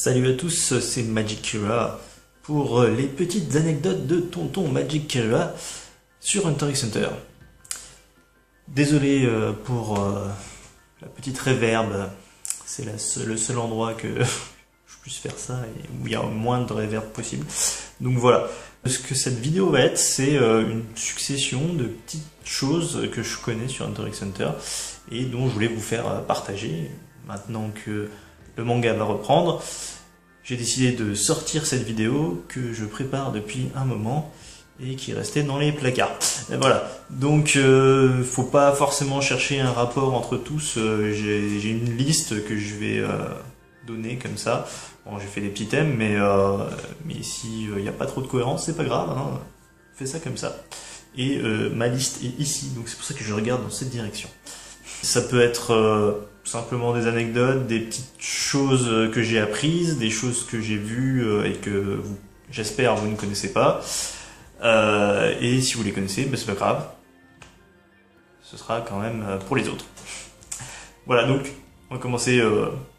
Salut à tous, c'est Magic Kira pour les petites anecdotes de tonton Magic Kira sur Hunter x Hunter. Désolé pour la petite réverb, c'est le seul endroit que je puisse faire ça et où il y a moins de réverb possible. Donc voilà, ce que cette vidéo va être, c'est une succession de petites choses que je connais sur Hunter x Hunter et dont je voulais vous faire partager maintenant que le manga va reprendre. J'ai décidé de sortir cette vidéo que je prépare depuis un moment et qui est restée dans les placards. Et voilà, donc faut pas forcément chercher un rapport entre tous, j'ai une liste que je vais donner comme ça. Bon, j'ai fait des petits thèmes, mais s'il n'y a pas trop de cohérence, c'est pas grave, hein. Fais ça comme ça. Et ma liste est ici, donc c'est pour ça que je regarde dans cette direction. Ça peut être simplement des anecdotes, des petites choses que j'ai apprises, des choses que j'ai vues et que j'espère vous ne connaissez pas. Et si vous les connaissez, ben c'est pas grave. Ce sera quand même pour les autres. Voilà, donc on va commencer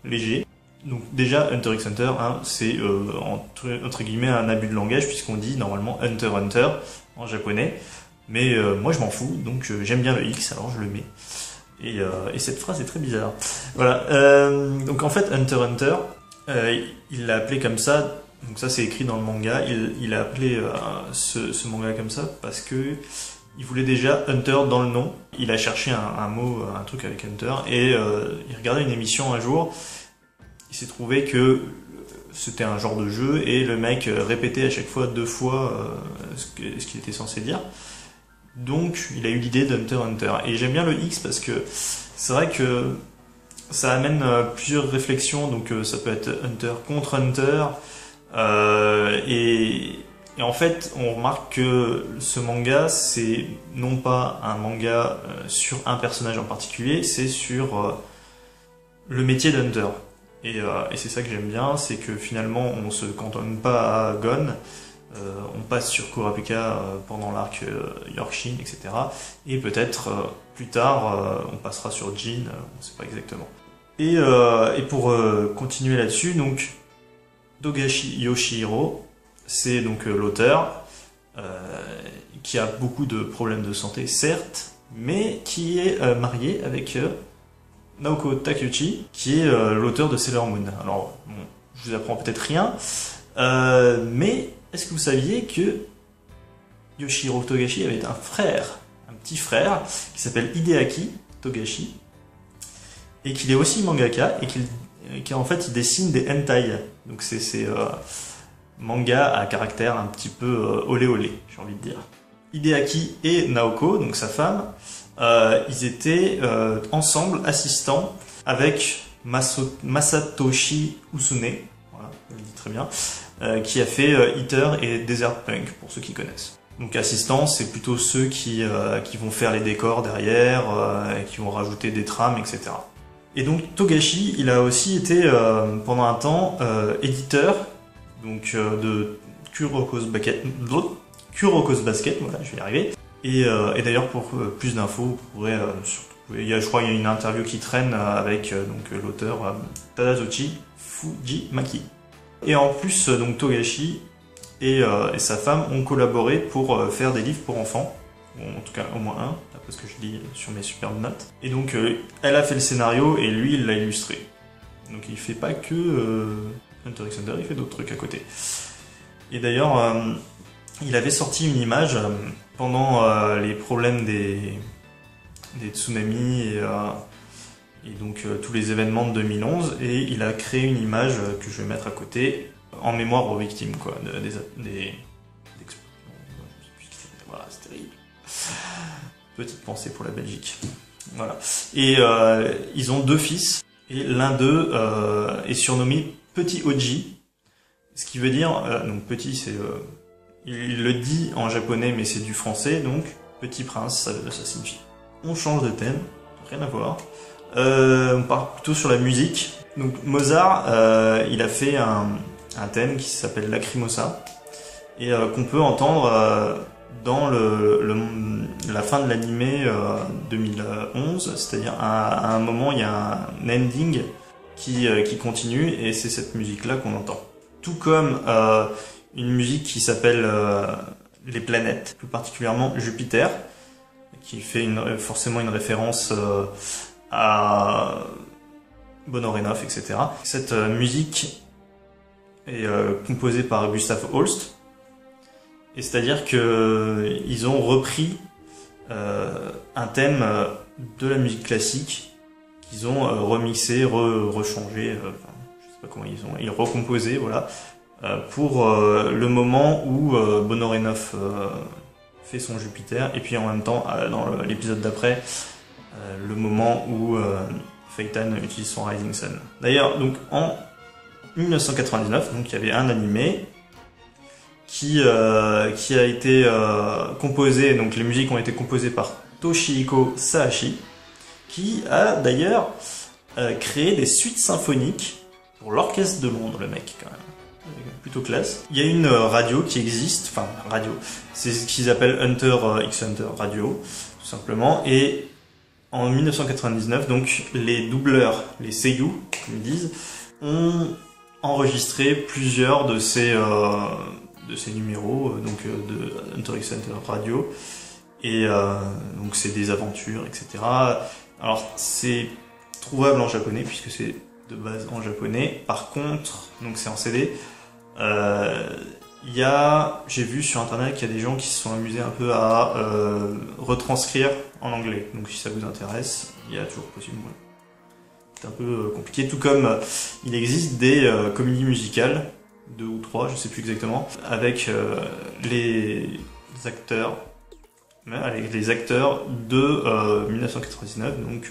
léger. Donc déjà, Hunter x Hunter, hein, c'est entre guillemets un abus de langage puisqu'on dit normalement Hunter Hunter en japonais. Mais moi je m'en fous, donc j'aime bien le X, alors je le mets. Et cette phrase est très bizarre. Voilà. Donc en fait, Hunter x Hunter, il l'a appelé comme ça. Donc ça, c'est écrit dans le manga. Il a appelé ce manga comme ça parce que il voulait déjà Hunter dans le nom. Il a cherché un mot, un truc avec Hunter, et il regardait une émission un jour. Il s'est trouvé que c'était un genre de jeu et le mec répétait à chaque fois 2 fois ce qu'il était censé dire. Donc il a eu l'idée d'Hunter x Hunter. Et j'aime bien le X parce que c'est vrai que ça amène plusieurs réflexions. Donc ça peut être Hunter contre Hunter. Et en fait, on remarque que ce manga, c'est non pas un manga sur un personnage en particulier, c'est sur le métier d'Hunter. Et c'est ça que j'aime bien, c'est que finalement, on se cantonne pas à Gon. On passe sur Kurapika pendant l'arc Yorkshin, etc. Et peut-être plus tard, on passera sur Jin, on ne sait pas exactement. Et pour continuer là-dessus, donc Togashi Yoshihiro, c'est donc l'auteur qui a beaucoup de problèmes de santé, certes, mais qui est marié avec Naoko Takeuchi, qui est l'auteur de Sailor Moon. Alors, bon, je vous apprends peut-être rien, mais est-ce que vous saviez que Yoshihiro Togashi avait un frère, un petit frère, qui s'appelle Hideaki Togashi, et qu'il est aussi mangaka, et qu'en fait il dessine des hentai. Donc c'est ces mangas à caractère un petit peu olé olé, j'ai envie de dire. Hideaki et Naoko, donc sa femme, ils étaient ensemble assistants avec Masatoshi Usune, voilà, je le dis très bien, qui a fait Eater et Desert Punk, pour ceux qui connaissent. Donc assistants, c'est plutôt ceux qui vont faire les décors derrière, et qui vont rajouter des trames, etc. Et donc Togashi, il a aussi été pendant un temps éditeur donc, de Kuroko's Basket, voilà, je vais y arriver. Et d'ailleurs, pour plus d'infos, vous pourrez je crois qu'il y a une interview qui traîne avec donc l'auteur Tadazuchi Fujimaki. Et en plus, donc Togashi et sa femme ont collaboré pour faire des livres pour enfants, en tout cas au moins un, d'après ce que je lis sur mes superbes notes. Et donc elle a fait le scénario et lui il l'a illustré. Donc il fait pas que Hunter x Hunter, il fait d'autres trucs à côté. Et d'ailleurs, il avait sorti une image pendant les problèmes des tsunamis et donc tous les événements de 2011, et il a créé une image que je vais mettre à côté en mémoire aux victimes, quoi, des voilà, c'est terrible. Petite pensée pour la Belgique. Voilà. Et ils ont 2 fils, et l'un d'eux est surnommé Petit Oji, ce qui veut dire, donc petit c'est, il le dit en japonais mais c'est du français, donc Petit Prince, ça signifie. On change de thème, rien à voir. On part plutôt sur la musique. Donc Mozart, il a fait un thème qui s'appelle Lacrimosa et qu'on peut entendre dans la fin de l'animé 2011, c'est-à-dire à un moment il y a un ending qui continue, et c'est cette musique-là qu'on entend. Tout comme une musique qui s'appelle Les Planètes, plus particulièrement Jupiter, qui fait forcément une référence à Bonorenov, etc. Cette musique est composée par Gustav Holst, et c'est-à-dire qu'ils ont repris un thème de la musique classique qu'ils ont remixé, rechangé, je sais pas comment ils recomposé, voilà, pour le moment où Bonorenov fait son Jupiter, et puis en même temps, dans l'épisode d'après, le moment où Phaeton utilise son Rising Sun. D'ailleurs, donc en 1999, donc il y avait un animé qui a été composé, donc les musiques ont été composées par Toshihiko Sahashi, qui a d'ailleurs créé des suites symphoniques pour l'orchestre de Londres, le mec, quand même. Plutôt classe. Il y a une radio qui existe, enfin radio, c'est ce qu'ils appellent Hunter x Hunter Radio, tout simplement, et en 1999, donc les doubleurs, les seiyuu, comme ils disent, ont enregistré plusieurs de ces numéros, donc de Hunter x Hunter Radio, et donc c'est des aventures, etc. Alors c'est trouvable en japonais puisque c'est de base en japonais. Par contre, donc c'est en CD. J'ai vu sur internet qu'il y a des gens qui se sont amusés un peu à retranscrire en anglais. Donc si ça vous intéresse, il y a toujours possible. C'est un peu compliqué. Tout comme il existe des comédies musicales, 2 ou 3, je sais plus exactement, avec les acteurs de 1999. Donc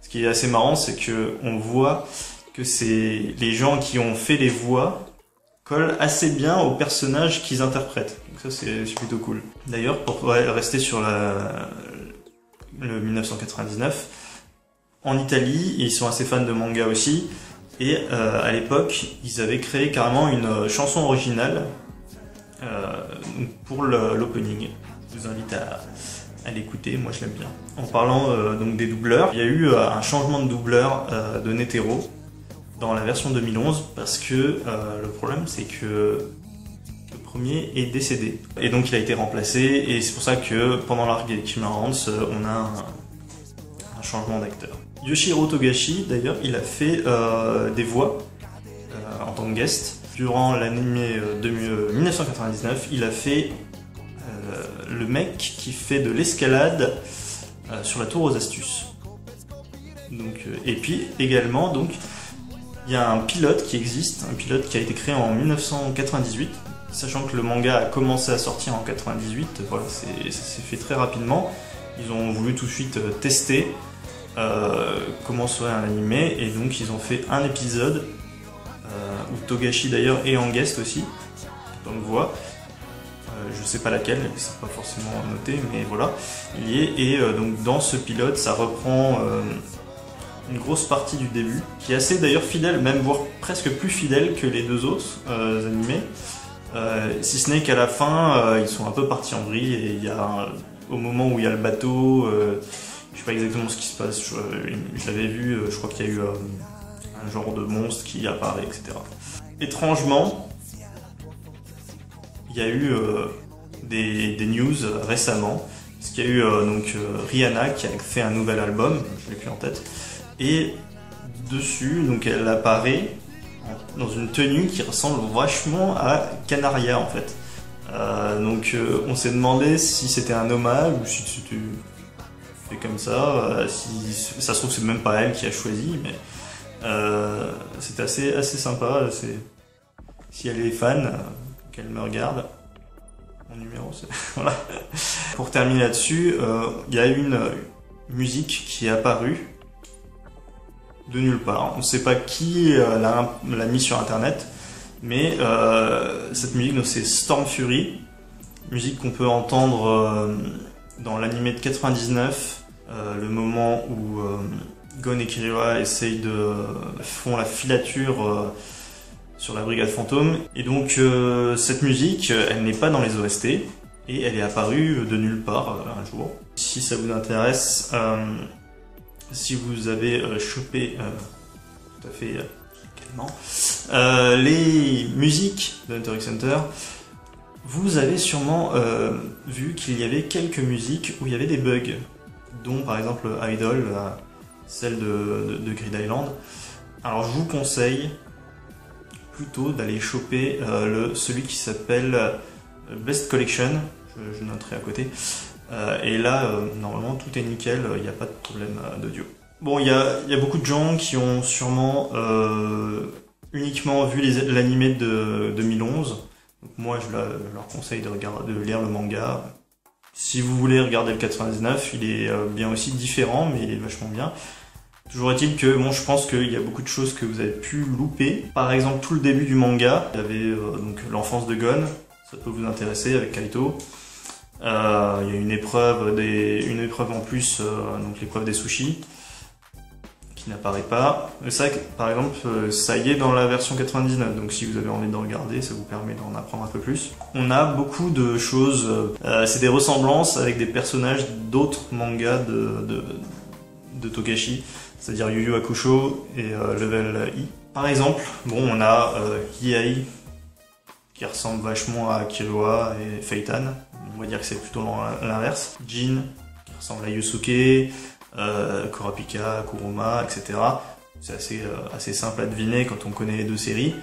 ce qui est assez marrant, c'est que on voit que c'est les gens qui ont fait les voix collent assez bien aux personnages qu'ils interprètent. Donc ça c'est plutôt cool. D'ailleurs, pour rester sur le 1999, en Italie, ils sont assez fans de manga aussi, et à l'époque, ils avaient créé carrément une chanson originale pour l'opening. Je vous invite à l'écouter, moi je l'aime bien. En parlant donc des doubleurs, il y a eu un changement de doubleur de Netero dans la version 2011, parce que le problème c'est que le premier est décédé. Et donc il a été remplacé, et c'est pour ça que pendant l'arc des Chimera Ants, on a un changement d'acteur. Yoshiro Togashi, d'ailleurs, il a fait des voix en tant que guest. Durant l'anime de 1999, il a fait le mec qui fait de l'escalade sur la tour aux astuces. Donc, et puis également, donc, il y a un pilote qui existe, un pilote qui a été créé en 1998, sachant que le manga a commencé à sortir en 98, voilà, ça s'est fait très rapidement. Ils ont voulu tout de suite tester comment serait un animé, et donc ils ont fait un épisode où Togashi d'ailleurs est en guest aussi, en tant que voix. Je sais pas laquelle, c'est pas forcément noté, mais voilà, il y est. Et donc dans ce pilote, ça reprend une grosse partie du début, qui est assez d'ailleurs fidèle, même voire presque plus fidèle que les deux autres animés. Si ce n'est qu'à la fin, ils sont un peu partis en vrille, et il y a au moment où il y a le bateau, je sais pas exactement ce qui se passe, je l'avais vu, je crois qu'il y a eu un genre de monstre qui apparaît, etc. Étrangement, il y a eu des news récemment, parce qu'il y a eu Rihanna qui a fait un nouvel album, je l'ai plus en tête, et dessus, donc elle apparaît dans une tenue qui ressemble vachement à Canaria en fait. Donc on s'est demandé si c'était un hommage ou si c'était fait comme ça, si ça se trouve c'est même pas elle qui a choisi, mais c'était assez sympa. Si elle est fan, qu'elle me regarde. Mon numéro, c'est voilà. Pour terminer là-dessus, il y a une musique qui est apparue de nulle part. On ne sait pas qui l'a mis sur internet, mais cette musique, c'est Storm Fury, musique qu'on peut entendre dans l'anime de 99, le moment où Gon et Kiriwa font la filature sur la brigade fantôme. Et donc cette musique, elle n'est pas dans les OST, et elle est apparue de nulle part un jour. Si ça vous intéresse, si vous avez chopé tout à fait calmant. Les musiques de Hunter x Hunter, vous avez sûrement vu qu'il y avait quelques musiques où il y avait des bugs, dont par exemple Idol, celle de Grid Island. Alors je vous conseille plutôt d'aller choper celui qui s'appelle Best Collection, je noterai à côté. Et là, normalement tout est nickel, il n'y a pas de problème d'audio. Bon, il y a beaucoup de gens qui ont sûrement uniquement vu l'animé de 2011. Donc moi je leur conseille de lire le manga. Si vous voulez regarder le 99, il est bien aussi différent, mais il est vachement bien. Toujours est-il que bon, je pense qu'il y a beaucoup de choses que vous avez pu louper. Par exemple, tout le début du manga, il y avait donc l'enfance de Gon, ça peut vous intéresser avec Kaito. Il y a une épreuve en plus, donc l'épreuve des sushis, qui n'apparaît pas. Et ça, par exemple, ça y est dans la version 99, donc si vous avez envie de regarder, ça vous permet d'en apprendre un peu plus. On a beaucoup de choses, c'est des ressemblances avec des personnages d'autres mangas de Togashi, c'est-à-dire Yu Yu Hakusho et Level I. Par exemple, bon, on a Hiei, qui ressemble vachement à Killua et Feitan. On va dire que c'est plutôt l'inverse. Jin, qui ressemble à Yusuke, Kurapika, Kuruma, etc. C'est assez simple à deviner quand on connaît les deux séries.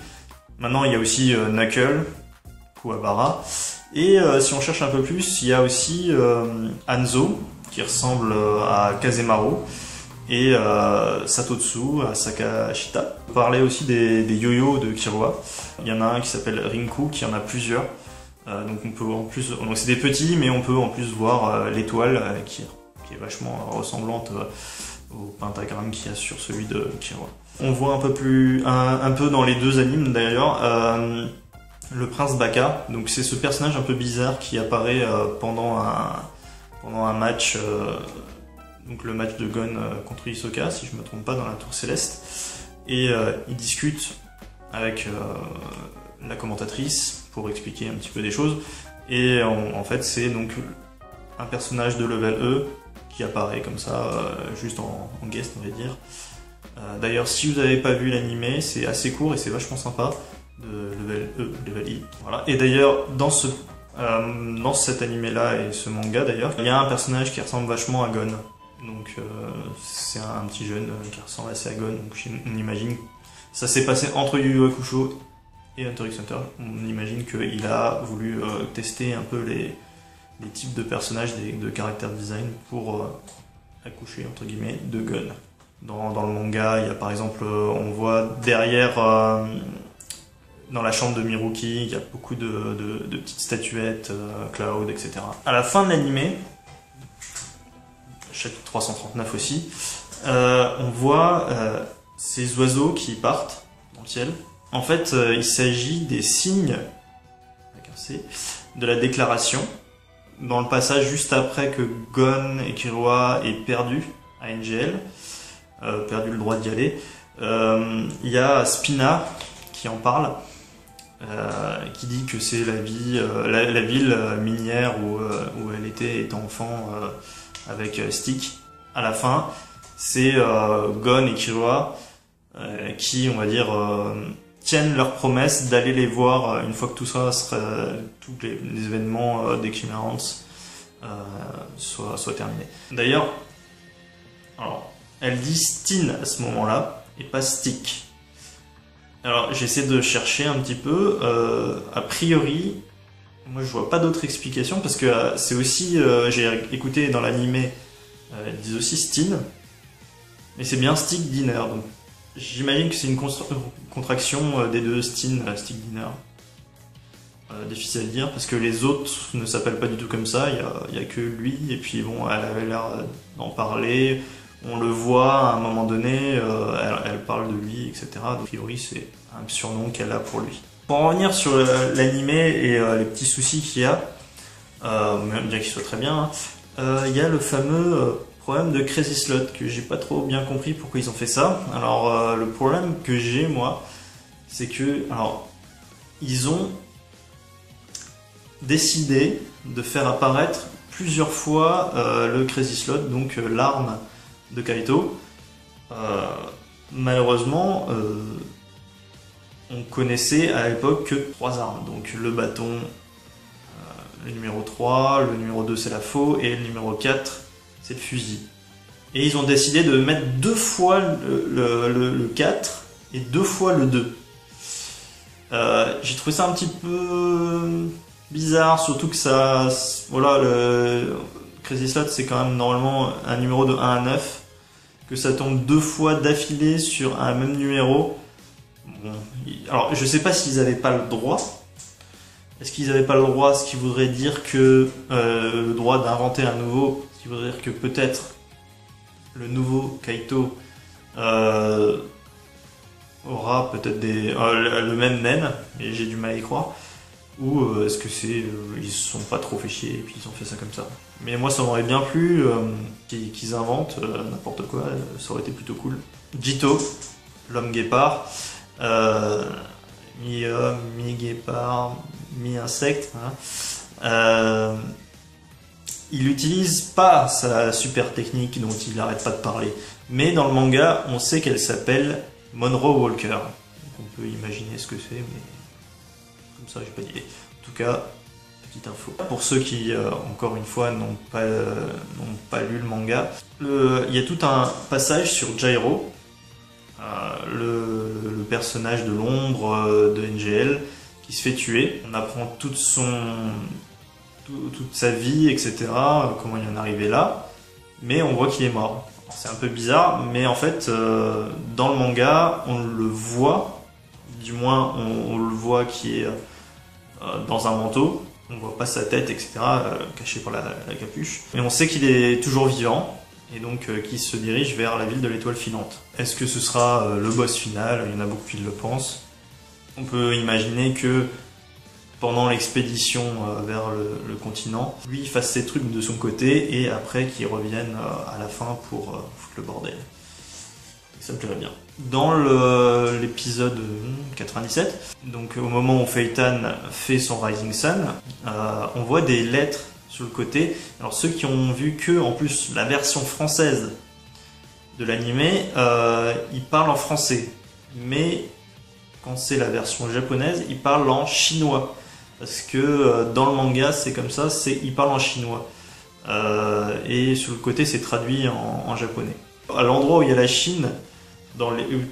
Maintenant, il y a aussi Knuckle, Kuwabara. Et si on cherche un peu plus, il y a aussi Hanzo, qui ressemble à Kazemaru, et Satotsu à Sakashita. On parlait aussi des yo-yo de Killua. Il y en a un qui s'appelle Rinku, qui en a plusieurs. Donc on peut en plus, donc c'est des petits, mais on peut en plus voir l'étoile qui est vachement ressemblante au pentagramme qu'il y a sur celui de Killua. On voit un peu dans les deux animes d'ailleurs, le prince Baka. Donc c'est ce personnage un peu bizarre qui apparaît pendant un match. Donc le match de Gon contre Hisoka, si je me trompe pas, dans la tour céleste, et il discute avec la commentatrice pour expliquer un petit peu des choses, et en fait c'est donc un personnage de Level E qui apparaît comme ça, juste en guest on va dire. D'ailleurs si vous n'avez pas vu l'animé, c'est assez court et c'est vachement sympa, de Level E, Level I. Voilà. Et d'ailleurs dans cet animé là et ce manga d'ailleurs, il y a un personnage qui ressemble vachement à Gon. Donc c'est un petit jeune qui ressemble assez à Gon, donc on imagine ça s'est passé entre Yu Yu Hakusho et Hunter x Hunter. On imagine qu'il a voulu tester un peu les types de personnages, de character design pour accoucher entre guillemets de Gon. Dans le manga, il y a par exemple, on voit derrière dans la chambre de Miruki, il y a beaucoup de petites statuettes, Cloud, etc. À la fin de l'animé, chapitre 339 aussi, on voit ces oiseaux qui partent dans le ciel. En fait, il s'agit des signes avec un C, de la déclaration. Dans le passage juste après que Gon et Killua aient perdu à NGL, perdu le droit d'y aller, il y a Spina qui en parle, qui dit que c'est la ville minière où elle était étant enfant, avec Stick. À la fin, c'est Gon et Killua qui, on va dire, tiennent leur promesse d'aller les voir une fois que tout ça sera, tous les événements d'Equivalence soient terminés. D'ailleurs, alors, elle dit Stin à ce moment-là et pas Stick. Alors j'essaie de chercher un petit peu, a priori, moi je vois pas d'autre explication parce que c'est aussi, j'ai écouté dans l'animé, ils disent aussi Stin, mais c'est bien Stick Dinner, donc j'imagine que c'est une contraction des deux Stin, Stick Dinner. Difficile à dire parce que les autres ne s'appellent pas du tout comme ça, il y a que lui, et puis bon, elle avait l'air d'en parler, on le voit à un moment donné, elle parle de lui, etc. Donc, a priori c'est un surnom qu'elle a pour lui. Pour en revenir sur l'animé et les petits soucis qu'il y a, bien qu'il soit très bien, il y a le fameux problème de Crazy Slot que j'ai pas trop bien compris pourquoi ils ont fait ça. Alors le problème que j'ai moi, c'est que ils ont décidé de faire apparaître plusieurs fois le Crazy Slot, donc l'arme de Kaito, malheureusement, on connaissait à l'époque que 3 armes. Donc le bâton, le numéro 3, le numéro 2 c'est la faux, et le numéro 4 c'est le fusil. Et ils ont décidé de mettre 2 fois le 4 et 2 fois le 2. J'ai trouvé ça un petit peu bizarre, surtout que ça... Voilà, le Crazy Slot c'est quand même normalement un numéro de 1 à 9. Que ça tombe 2 fois d'affilée sur un même numéro. Bon, alors je sais pas s'ils n'avaient pas le droit. Est-ce qu'ils n'avaient pas le droit, ce qui voudrait dire que le droit d'inventer un nouveau, ce qui voudrait dire que peut-être le nouveau Kaito aura peut-être le même nen, mais j'ai du mal à y croire. Ou est-ce que c'est ils se sont pas trop fait chier et puis ils ont fait ça comme ça. Mais moi ça m'aurait bien plu qu'ils inventent n'importe quoi, ça aurait été plutôt cool. Jito, l'homme guépard, mi-homme, mi-guépard, mi-insecte. Hein. Il n'utilise pas sa super technique dont il n'arrête pas de parler. Mais dans le manga, on sait qu'elle s'appelle Monroe Walker. Donc on peut imaginer ce que c'est, mais comme ça j'ai pas d'idée. En tout cas, petite info. Pour ceux qui, encore une fois, n'ont pas lu le manga, il y a tout un passage sur Jairo, le personnage de l'ombre de NGL, qui se fait tuer. On apprend toute sa vie, etc., comment il en est arrivé là, mais on voit qu'il est mort. C'est un peu bizarre, mais en fait, dans le manga, on le voit, du moins on le voit qui est dans un manteau, on voit pas sa tête, etc., caché par la capuche, mais on sait qu'il est toujours vivant, et donc qu'il se dirige vers la ville de l'étoile filante. Est-ce que ce sera le boss final? Il y en a beaucoup qui le pensent. On peut imaginer que pendant l'expédition vers le continent, lui il fasse ses trucs de son côté et après qu'il revienne à la fin pour foutre le bordel. Ça me plairait bien. Dans l'épisode 97, donc au moment où Phaeton fait son Rising Sun, on voit des lettres sur le côté. Alors ceux qui ont vu que, en plus, la version française de l'animé, ils parlent en français. Mais quand c'est la version japonaise, ils parlent en chinois. Parce que dans le manga, c'est comme ça, il parle en chinois. Et sur le côté, c'est traduit en japonais. À l'endroit où il y a la Chine,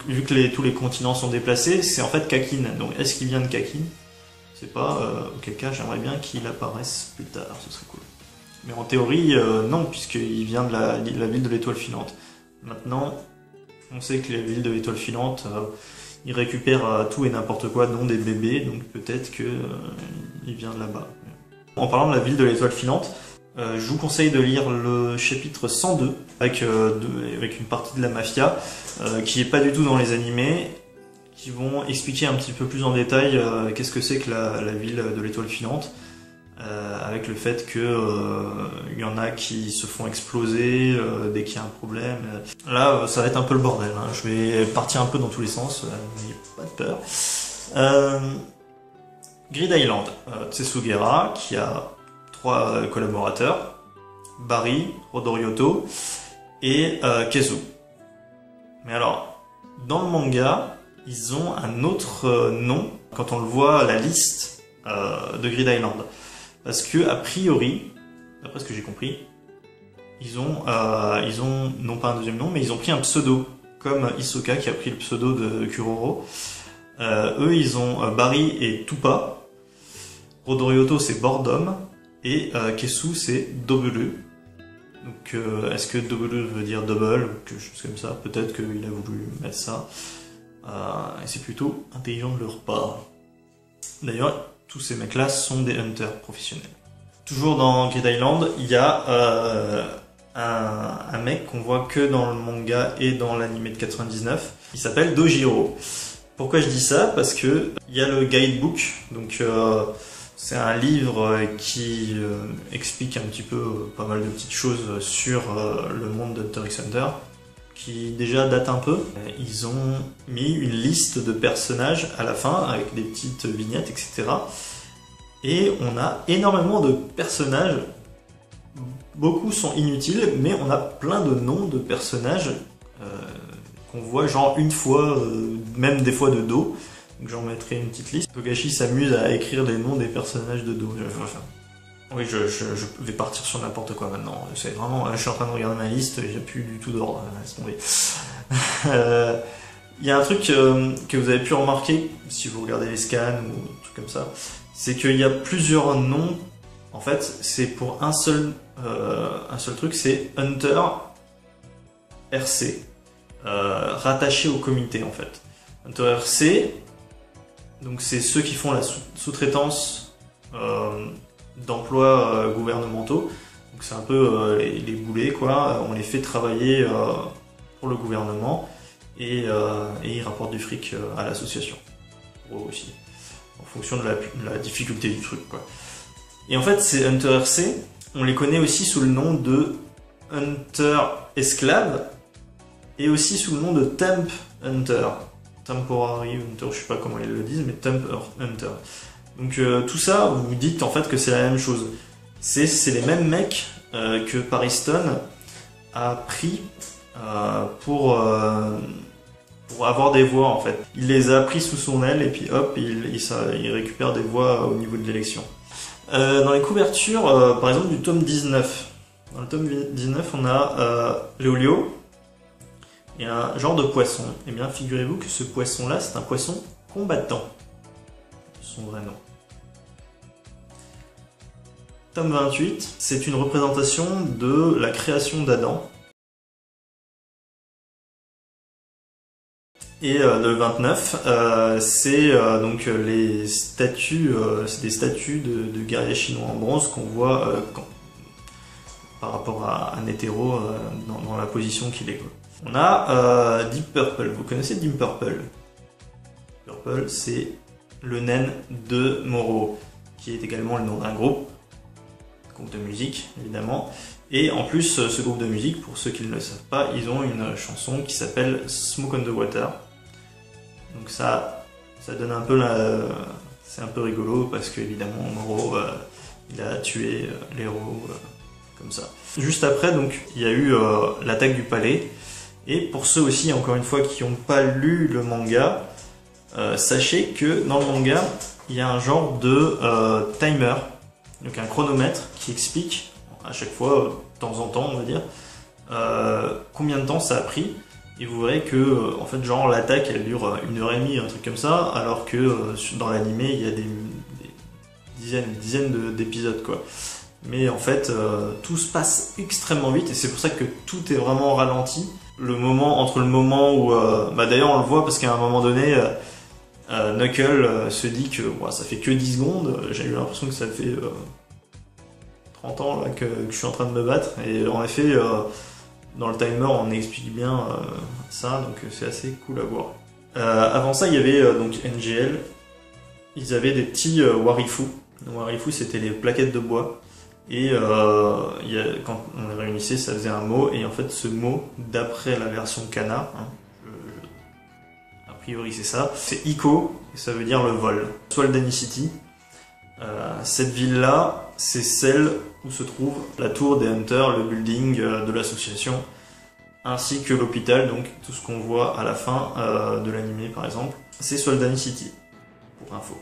vu que tous les continents sont déplacés, c'est en fait Kakin. Donc est-ce qu'il vient de Kakin? Je sais pas, auquel cas j'aimerais bien qu'il apparaisse plus tard, ce serait cool. Mais en théorie, non, puisqu'il vient de la ville de l'étoile filante. Maintenant, on sait que les villes de l'étoile filante... il récupère tout et n'importe quoi, dont des bébés, donc peut-être qu'il vient de là-bas. En parlant de la ville de l'étoile filante, je vous conseille de lire le chapitre 102, avec une partie de la mafia, qui n'est pas du tout dans les animés, qui vont expliquer un petit peu plus en détail qu'est-ce que c'est que la ville de l'étoile filante, avec le fait qu'il y en a qui se font exploser dès qu'il y a un problème. Là, ça va être un peu le bordel, hein. Je vais partir un peu dans tous les sens, n'ayez pas de peur. Grid Island, Tsesugera, qui a 3 collaborateurs, Barry, Rodorioto et Kesu. Mais alors, dans le manga, ils ont un autre nom quand on le voit à la liste de Grid Island. Parce que, a priori, d'après ce que j'ai compris, ils ont non pas un deuxième nom, mais ils ont pris un pseudo, comme Hisoka qui a pris le pseudo de Kuroro. Eux, ils ont Barry et Tupa, Rodorioto c'est Bordom, et Kesu c'est W. Donc, est-ce que W veut dire double, ou quelque chose comme ça? Peut-être qu'il a voulu mettre ça. Et c'est plutôt intelligent de leur part. D'ailleurs, tous ces mecs-là sont des hunters professionnels. Toujours dans Grid Island, il y a un mec qu'on voit que dans le manga et dans l'anime de 99. Il s'appelle Dojiro. Pourquoi je dis ça? Parce que il y a le guidebook. Donc c'est un livre qui explique un petit peu pas mal de petites choses sur le monde d'Hunter x Hunter, qui déjà date un peu. Ils ont mis une liste de personnages à la fin, avec des petites vignettes, etc. Et on a énormément de personnages, beaucoup sont inutiles, mais on a plein de noms de personnages qu'on voit genre une fois, même des fois de dos. Donc j'en mettrai une petite liste. Togashi s'amuse à écrire les noms des personnages de dos. Oui, je vais partir sur n'importe quoi maintenant. C'est vraiment, je suis en train de regarder ma liste, il n'y a plus du tout d'ordre. Laisse tomber. Il y a un truc que vous avez pu remarquer si vous regardez les scans ou des trucs comme ça, c'est qu'il y a plusieurs noms. En fait, c'est pour un seul truc, c'est Hunter RC, rattaché au comité en fait. Hunter RC, donc c'est ceux qui font la sous-traitance d'emplois gouvernementaux. Donc c'est un peu les boulets quoi. On les fait travailler pour le gouvernement et ils rapportent du fric à l'association. Pour eux aussi, en fonction de la difficulté du truc quoi. Et en fait, ces Hunter RC, on les connaît aussi sous le nom de Hunter Esclave et aussi sous le nom de Temp Hunter. Temporary Hunter, je sais pas comment ils le disent, mais Temp Hunter. Donc tout ça, vous vous dites en fait que c'est la même chose. C'est les mêmes mecs que Pariston a pris pour avoir des voix en fait. Il les a pris sous son aile et puis hop, il récupère des voix au niveau de l'élection. Dans les couvertures, par exemple du tome 19. Dans le tome 19, on a Léolio et un genre de poisson. Et bien, figurez-vous que ce poisson-là, c'est un poisson combattant. Son vrai nom. Tome 28, c'est une représentation de la création d'Adam. Et le 29, c'est donc les statues, c'est des statues de guerriers chinois en bronze qu'on voit par rapport à un hétéro dans la position qu'il est. On a Deep Purple. Vous connaissez Deep Purple? Purple, c'est le naine de Moro, qui est également le nom d'un groupe de musique évidemment. Et en plus, ce groupe de musique, pour ceux qui ne le savent pas, ils ont une chanson qui s'appelle Smoke on the Water. Donc ça donne un peu c'est un peu rigolo parce que évidemment Moro il a tué l'héros comme ça. Juste après donc il y a eu l'attaque du palais et pour ceux aussi encore une fois qui n'ont pas lu le manga, sachez que dans le manga il y a un genre de timer, donc un chronomètre qui explique à chaque fois de temps en temps on va dire combien de temps ça a pris. Et vous verrez que, en fait, genre l'attaque elle dure 1h30, un truc comme ça, alors que dans l'animé il y a des dizaines d'épisodes quoi. Mais en fait, tout se passe extrêmement vite et c'est pour ça que tout est vraiment ralenti. Entre le moment où, d'ailleurs on le voit parce qu'à un moment donné, Knuckle se dit que ça fait que 10 secondes. J'ai eu l'impression que ça fait 30 ans là, que je suis en train de me battre et en effet. Dans le timer, on explique bien ça, donc c'est assez cool à voir. Avant ça, il y avait donc NGL. Ils avaient des petits warifu. Les warifu, c'était les plaquettes de bois. Et quand on les réunissait, ça faisait un mot. Et en fait, ce mot, d'après la version Kana, a priori c'est ça, c'est Iko, et ça veut dire le vol. Soldani City. Cette ville-là, c'est celle où se trouve la tour des Hunters, le building de l'association, ainsi que l'hôpital, donc tout ce qu'on voit à la fin de l'animé par exemple. C'est Soldani City, pour info.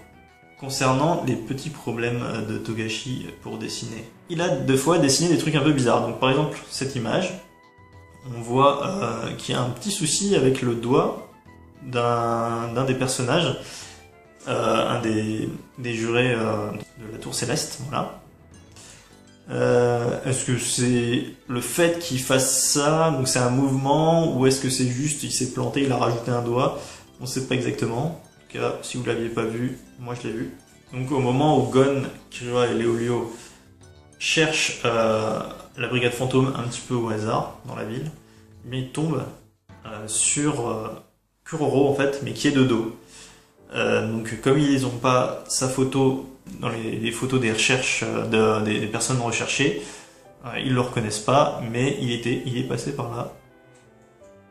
Concernant les petits problèmes de Togashi pour dessiner, il a deux fois dessiné des trucs un peu bizarres. Donc par exemple, cette image, on voit qu'il y a un petit souci avec le doigt d'un des personnages, un des jurés de la Tour Céleste, voilà. Est-ce que c'est le fait qu'il fasse ça, donc c'est un mouvement, ou est-ce que c'est juste il s'est planté, il a rajouté un doigt? On ne sait pas exactement. En tout cas, si vous l'aviez pas vu, moi je l'ai vu. Donc au moment où Gon, Killua et Léolio cherchent la brigade fantôme un petit peu au hasard dans la ville, mais ils tombent sur Kuroro en fait, mais qui est de dos. Donc comme ils n'ont pas sa photo dans les photos des recherches des personnes recherchées, ils le reconnaissent pas, mais il est passé par là,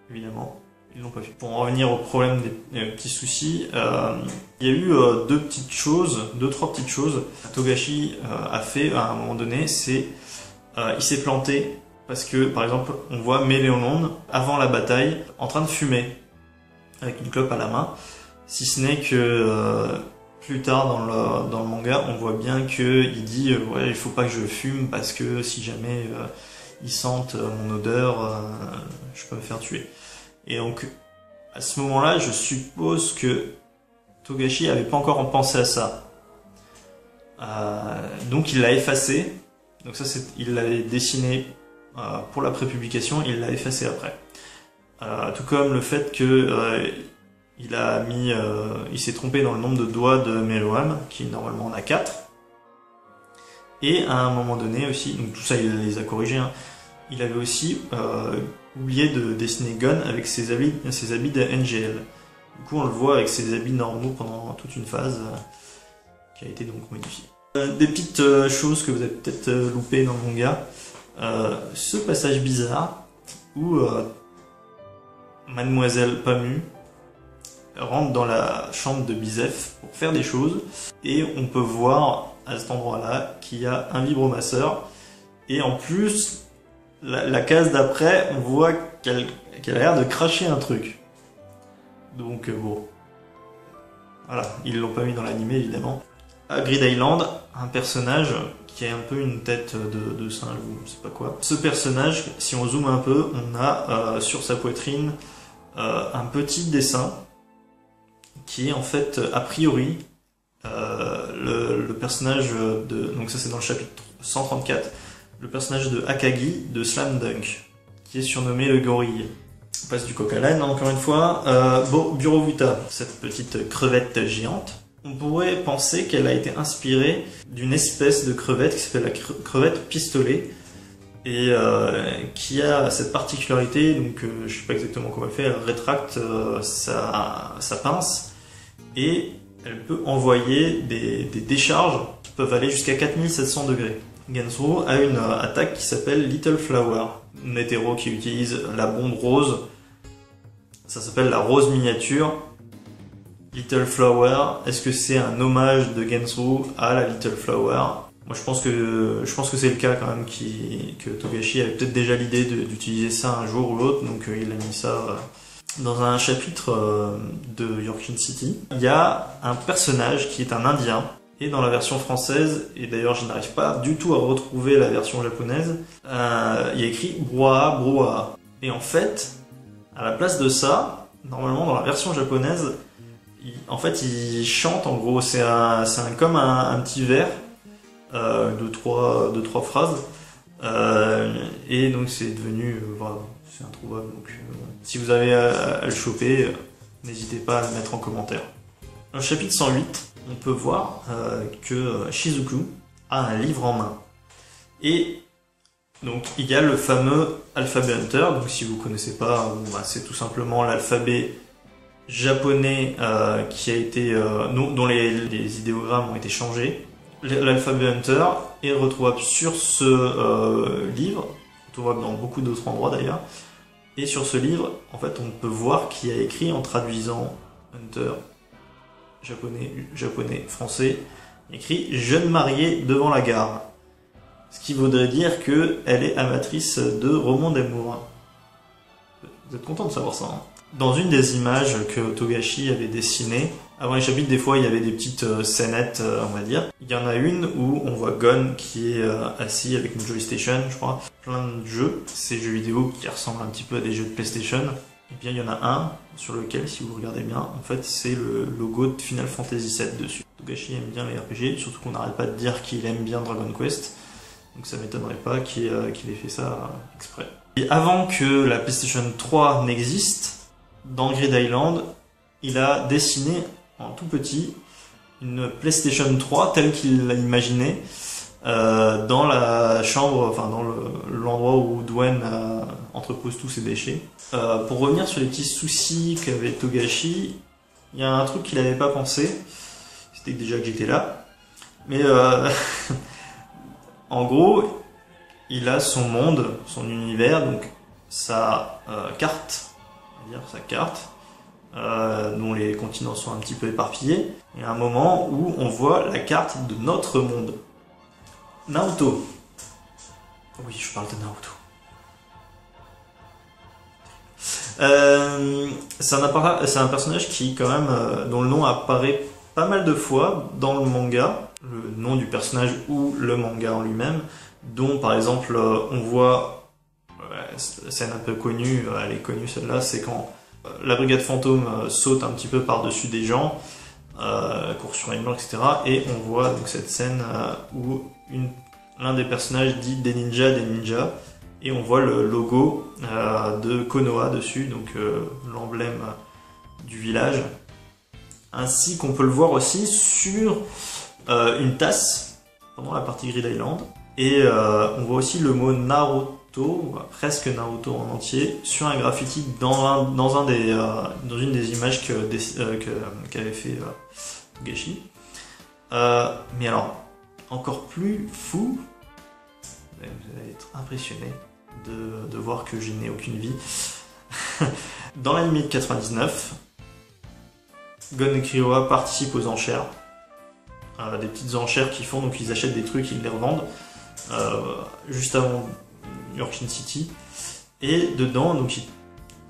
évidemment, ils l'ont pas vu. Pour en revenir au problème des petits soucis, il y a eu deux, trois petites choses que Togashi a fait à un moment donné, c'est il s'est planté Parce que, par exemple, on voit Méléon avant la bataille, en train de fumer, avec une clope à la main, si ce n'est que plus tard dans le manga, on voit bien qu'il dit ouais, il faut pas que je fume parce que si jamais ils sentent mon odeur, je peux me faire tuer. Et donc, à ce moment-là, je suppose que Togashi avait pas encore pensé à ça. Donc il l'a effacé. Donc ça, il l'avait dessiné pour la prépublication, il l'a effacé après. Tout comme le fait que il s'est trompé dans le nombre de doigts de Meruem, qui normalement en a 4. Et à un moment donné aussi, donc tout ça il les a corrigés, hein, il avait aussi oublié de dessiner Gon avec ses habits de NGL. Du coup on le voit avec ses habits normaux pendant toute une phase qui a été donc modifiée. Des petites choses que vous avez peut-être loupées dans le manga. Ce passage bizarre où Mademoiselle Pamu rentre dans la chambre de Bizef pour faire des choses et on peut voir à cet endroit-là qu'il y a un vibromasseur et en plus la case d'après on voit qu'elle a l'air de cracher un truc. Donc bon, voilà, ils l'ont pas mis dans l'animé évidemment. À Grid Island, un personnage qui a un peu une tête de singe ou je sais pas quoi. Ce personnage, si on zoome un peu, on a sur sa poitrine un petit dessin qui est en fait a priori le personnage de, donc ça c'est dans le chapitre 134, le personnage de Akagi de Slam Dunk, qui est surnommé le gorille. On passe du coq à l'âne encore une fois. Bon, Burovuta, cette petite crevette géante. On pourrait penser qu'elle a été inspirée d'une espèce de crevette qui s'appelle la crevette pistolet et qui a cette particularité, donc je sais pas exactement comment elle fait, elle rétracte sa pince et elle peut envoyer des décharges qui peuvent aller jusqu'à 4700 degrés. Gensru a une attaque qui s'appelle Little Flower, un hétéro qui utilise la bombe rose, ça s'appelle la rose miniature. Little Flower, est-ce que c'est un hommage de Gensru à la Little Flower? Moi je pense que c'est le cas quand même, que Togashi avait peut-être déjà l'idée d'utiliser ça un jour ou l'autre, donc il a mis ça dans un chapitre de Yorkin City. Il y a un personnage qui est un indien, et dans la version française, et d'ailleurs je n'arrive pas du tout à retrouver la version japonaise, il y a écrit Broa Broa. Et en fait, à la place de ça, normalement dans la version japonaise, il chante en gros, c'est comme un petit vers de trois phrases, et donc c'est devenu, voilà, c'est introuvable, donc si vous avez à le choper, n'hésitez pas à le mettre en commentaire. Dans le chapitre 108, on peut voir que Shizuku a un livre en main, et donc il y a le fameux Alphabet Hunter, donc si vous connaissez pas, bon, bah, c'est tout simplement l'alphabet japonais qui a été dont les idéogrammes ont été changés. L'Alphabet Hunter est retrouvable sur ce livre, retrouvable dans beaucoup d'autres endroits d'ailleurs. Et sur ce livre, en fait, on peut voir qu'il y a écrit en traduisant Hunter japonais, français, écrit jeune mariée devant la gare. Ce qui voudrait dire qu'elle est amatrice de romans d'amour. Vous êtes content de savoir ça, hein? Dans une des images que Togashi avait dessinées, avant les chapitres, des fois il y avait des petites scénettes, on va dire. Il y en a une où on voit Gon qui est assis avec une Joystation, je crois. Plein de jeux, ces jeux vidéo qui ressemblent un petit peu à des jeux de PlayStation. Et bien il y en a un sur lequel, si vous regardez bien, en fait c'est le logo de Final Fantasy VII dessus. Togashi aime bien les RPG, surtout qu'on n'arrête pas de dire qu'il aime bien Dragon Quest. Donc ça m'étonnerait pas qu'il ait fait ça exprès. Et avant que la PlayStation 3 n'existe, dans Grid Island, il a dessiné en tout petit une PlayStation 3 telle qu'il l'a imaginée dans la chambre, enfin dans l'endroit où Dwayne entrepose tous ses déchets. Pour revenir sur les petits soucis qu'avait Togashi, il y a un truc qu'il n'avait pas pensé, c'était déjà que j'étais là, mais en gros, il a son monde, son univers, donc sa carte, dont les continents sont un petit peu éparpillés, et à un moment où on voit la carte de notre monde. Naruto. Oui, je parle de Naruto. C'est un personnage qui, quand même, dont le nom apparaît pas mal de fois dans le manga, le nom du personnage ou le manga en lui-même, dont par exemple on voit la scène un peu connue, elle est connue celle-là, c'est quand la brigade fantôme saute un petit peu par-dessus des gens, court sur les murs, etc. Et on voit donc cette scène où l'un des personnages dit des ninjas, et on voit le logo de Konoha dessus, donc l'emblème du village, ainsi qu'on peut le voir aussi sur une tasse pendant la partie Grid Island, et on voit aussi le mot Naruto, presque Naruto en entier, sur un graffiti dans une des images qu'avait fait Togashi. Mais alors, encore plus fou, vous allez être impressionné de voir que je n'ai aucune vie. Dans l'anime de 99, Gon et Killua participent aux enchères, des petites enchères qu'ils font, donc ils achètent des trucs, ils les revendent juste avant New York City, et dedans donc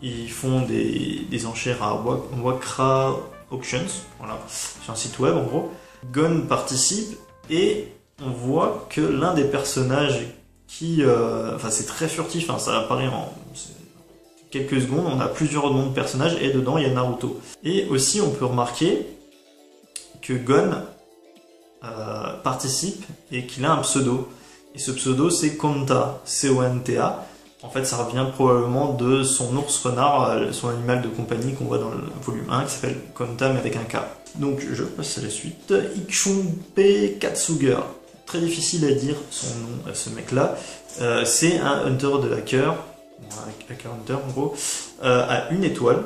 ils font des enchères à Wakra Auctions, voilà, sur un site web en gros. Gon participe et on voit que l'un des personnages qui, enfin c'est très furtif, hein, ça apparaît en quelques secondes, on a plusieurs noms de personnages et dedans il y a Naruto. Et aussi on peut remarquer que Gon participe et qu'il a un pseudo. Et ce pseudo c'est Konta, C-O-N-T-A. En fait ça revient probablement de son ours renard, son animal de compagnie qu'on voit dans le volume 1 qui s'appelle Konta mais avec un K. Donc je passe à la suite. Ichunpe Katsuga. Très difficile à dire son nom à ce mec là. C'est un hunter de hacker, hacker hunter en gros, à 1 étoile.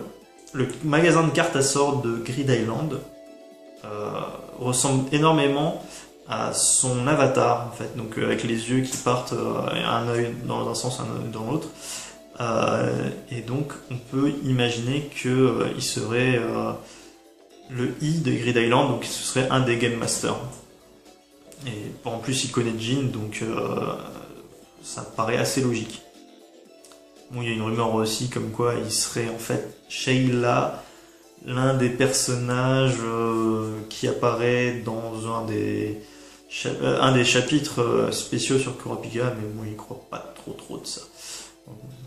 Le magasin de cartes à sort de Grid Island ressemble énormément à son avatar en fait, donc avec les yeux qui partent, un œil dans un sens, un œil dans l'autre, et donc on peut imaginer que il serait le I de Grid Island, donc ce serait un des Game Masters. Et en plus il connaît Jin, donc ça paraît assez logique. Bon, il y a une rumeur aussi comme quoi il serait en fait Sheila, l'un des personnages qui apparaît dans un des chapitres spéciaux sur Kurapika, mais bon, il croit pas trop de ça.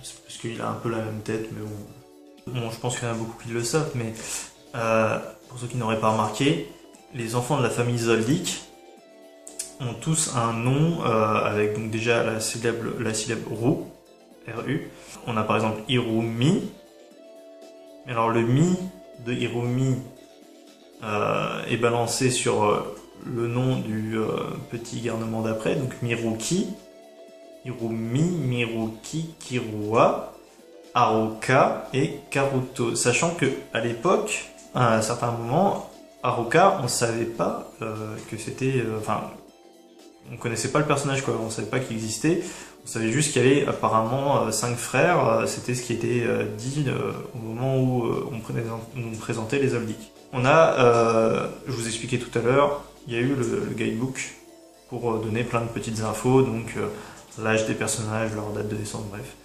C'est parce qu'il a un peu la même tête, mais bon. Bon, je pense qu'il y en a beaucoup qui le savent, mais pour ceux qui n'auraient pas remarqué, les enfants de la famille Zoldyck ont tous un nom avec donc déjà la syllabe Ru, R-U. On a par exemple Hirumi. Alors le Mi de Hirumi est balancé sur le nom du petit garnement d'après, donc Miruki, Hirumi, Miruki, Kirua, Haruka et Karuto. Sachant que à l'époque, à un certain moment, Haruka, on savait pas que c'était, enfin, on connaissait pas le personnage quoi, on savait pas qu'il existait. On savait juste qu'il y avait apparemment 5 frères, c'était ce qui était dit au moment où on présentait les Zoldyck. On a, je vous expliquais tout à l'heure, il y a eu le guidebook pour donner plein de petites infos, donc l'âge des personnages, leur date de naissance, bref.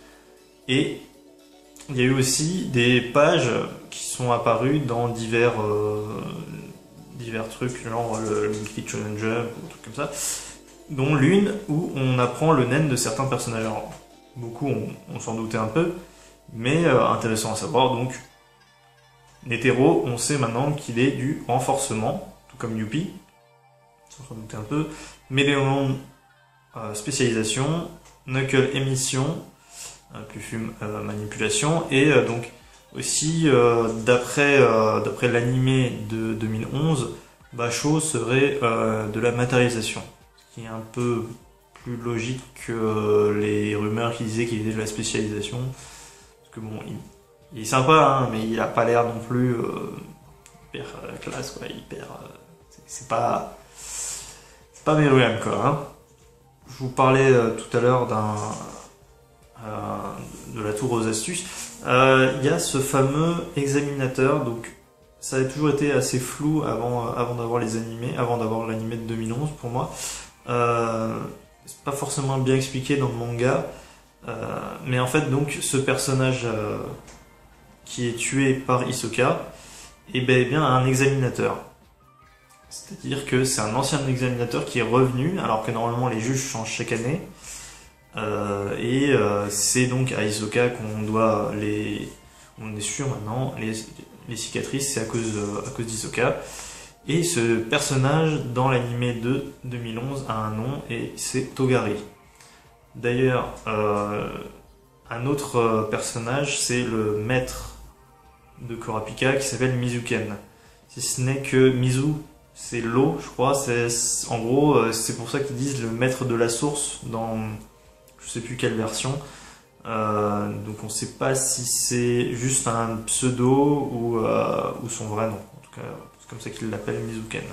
Et il y a eu aussi des pages qui sont apparues dans divers trucs, genre le Mythic Challenge ou trucs comme ça, dont l'une où on apprend le nen de certains personnages. Alors, beaucoup on s'en doutait un peu, mais intéressant à savoir. Donc Netero, on sait maintenant qu'il est du renforcement, tout comme Youpi, on s'en doutait un peu. Méléon, spécialisation. Knuckle, émission. Pufume, manipulation. Et donc aussi, d'après l'animé de 2011, Basho serait de la matérialisation. Qui est un peu plus logique que les rumeurs qui disaient qu'il était de la spécialisation. Parce que bon, il est sympa, hein, mais il a pas l'air non plus hyper classe, quoi, hyper... c'est pas Meruem, quoi. Hein. Je vous parlais tout à l'heure de la tour aux astuces. Il y a ce fameux examinateur, donc ça a toujours été assez flou avant d'avoir les animés, avant d'avoir l'animé de 2011 pour moi. C'est pas forcément bien expliqué dans le manga, mais en fait donc ce personnage qui est tué par Hisoka est bel et bien un examinateur. C'est-à-dire que c'est un ancien examinateur qui est revenu, alors que normalement les juges changent chaque année. C'est donc à Hisoka qu'on doit on est sûr maintenant, les cicatrices, c'est à cause d'Hisoka. Et ce personnage, dans l'anime de 2011, a un nom, et c'est Togari. D'ailleurs, un autre personnage, c'est le maître de Kurapika, qui s'appelle Mizuken. Si ce n'est que Mizu, c'est l'eau, je crois. En gros, c'est pour ça qu'ils disent le maître de la source dans je sais plus quelle version. Donc on ne sait pas si c'est juste un pseudo ou son vrai nom. En tout cas, c'est comme ça qu'ils l'appellent, Mizuken.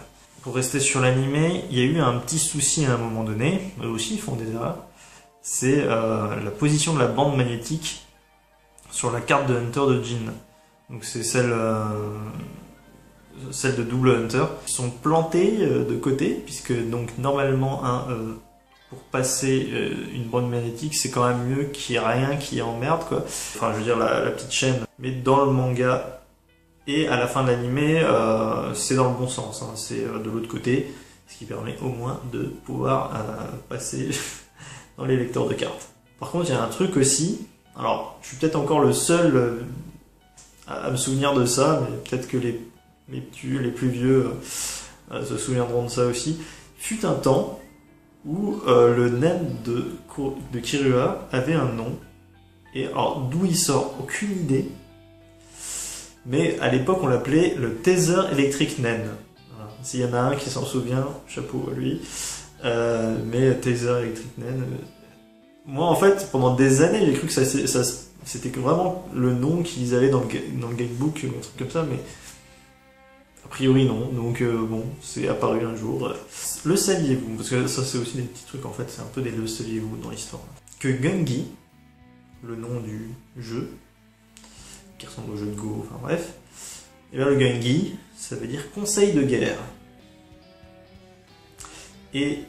Pour rester sur l'anime, il y a eu un petit souci à un moment donné. Eux aussi, ils font des erreurs. C'est la position de la bande magnétique sur la carte de Hunter de Jin. Donc c'est celle de Double Hunter. Ils sont plantés de côté, puisque donc normalement pour passer une bande magnétique, c'est quand même mieux qu'il n'y ait rien qui emmerde, quoi. Enfin, je veux dire, la petite chaîne. Mais dans le manga et à la fin de l'anime, c'est dans le bon sens, hein. C'est de l'autre côté, ce qui permet au moins de pouvoir passer dans les lecteurs de cartes. Par contre, il y a un truc aussi. Alors, je suis peut-être encore le seul à me souvenir de ça, mais peut-être que les plus vieux se souviendront de ça aussi. Fut un temps où le nen de Kirua avait un nom, et alors d'où il sort, aucune idée, mais à l'époque on l'appelait le Tether Electric Nen. Voilà. S'il y en a un qui s'en souvient, chapeau à lui, mais Tether Electric Nen, moi en fait pendant des années j'ai cru que c'était vraiment le nom qu'ils avaient dans le guidebook, un truc comme ça, mais a priori non, donc bon, c'est apparu un jour. Le saviez-vous, parce que ça c'est aussi des petits trucs en fait, c'est un peu des le saviez-vous dans l'histoire, que Gungi, le nom du jeu, qui ressemble au jeu de Go, enfin bref, et bien le Gungi, ça veut dire conseil de guerre. Et